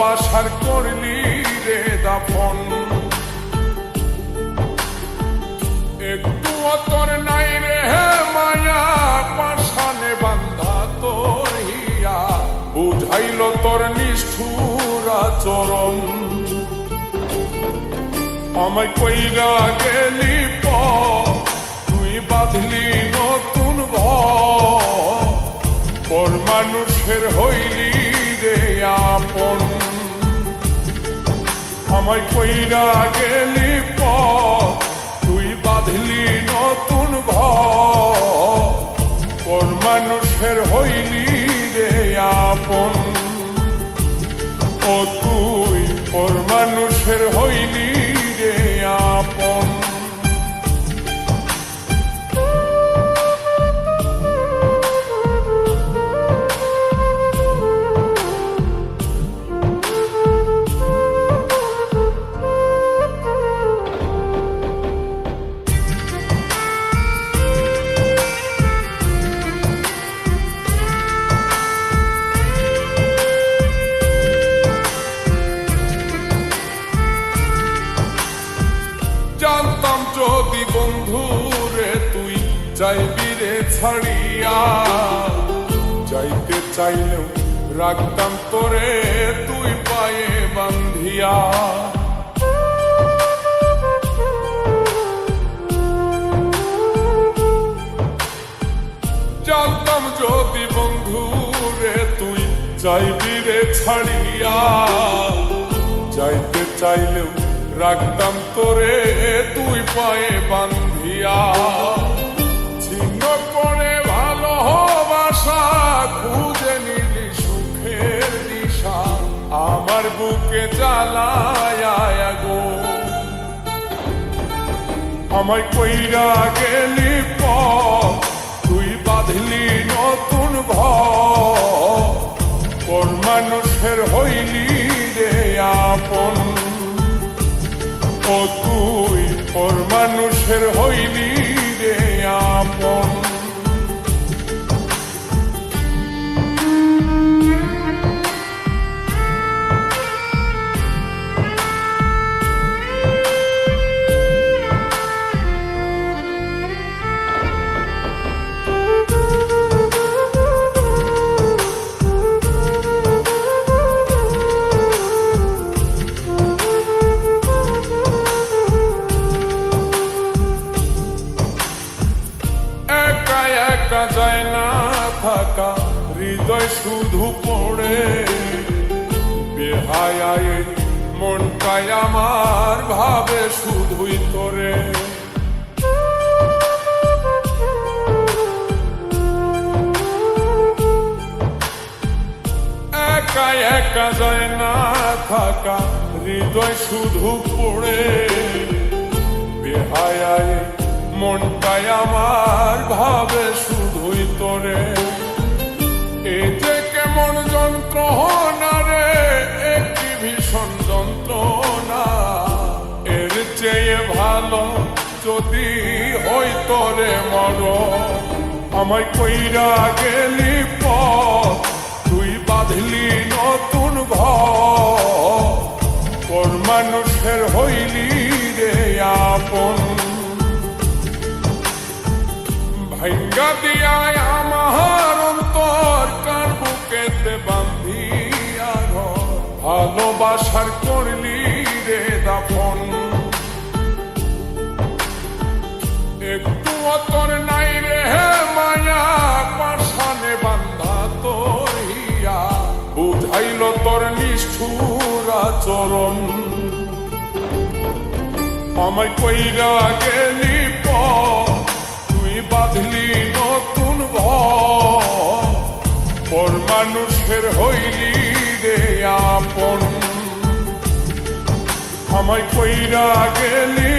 ভালোবাসার করলি রে দাফন। একটু তোর নাই রে মায়া, পাশানে বান্ধা তোর হিয়া, বুঝাইল তোর নিষ্ঠুর আচরণ। আমায় কইরা গেলি তুই বাঁধলি নতুন ঘর, পর মানুষের হইলি রে আপন। আমায় কইরা গেলি তুই বাঁধলি নতুন ঘর, পর মানুষের হইলি রে আপন। ও তুই পর মানুষের হইলি রে আপন। জানতাম যদি বন্ধু রে তুই যাইবি রে ছাড়িয়া, যাইতে চাইলেও রাখতাম তোরে তুই পায়ে বান্ধিয়া। জানতাম যদি বন্ধু রে তুই যাইবি রে ছাড়িয়া, যাইতে চাইলেও রাখতাম তোরে তুই পায়ে বান্ধিয়া। ছিন্ন করে ভালোবাসা খুঁজে নিলি সুখের দিশা, আমার বুকে জ্বালায় গো। আমায় কইরা গেলি তুই বাঁধলি নতুন ঘর, পর মানুষের হইলি রে আপন। ও তুই পর মানুষের হইলি রে আপন। একা যায় না থাকা, হৃদয় শুধু পড়ে বেহায় মনটাই আমার ভাবে শুধুই তোরে। একা একা যায় না থাকা, হৃদয় শুধু পড়ে বেহায় মনটাই আমার ভাবে শুধুই তোরে। এই যে কেমন যন্ত্রণা রে, একটি ভীষণ যন্ত্রণা, এর চেয়ে ভালো যদি হই তোরে মর। আমায় কইরা গেলি তুই বাঁধলি নতুন ঘর, পর মানুষের হইলি রে আপন। ভাঙ্গা দিয়ায় আমার অন্তর, কার বুকেতে বান্ধিয়া ঘর, ভালোবাসার করলি রে দাফন। একটু তোর নাই রে মায়া, পাশানে বান্ধা তোর হিয়া, বুঝাইল তোর নিষ্ঠুর আচরণ। আমায় কইরা গেলি তুই বাঁধলি নতুন ঘর, পর মানুষের হইলি রে আপন। আমায় কইরা গেলি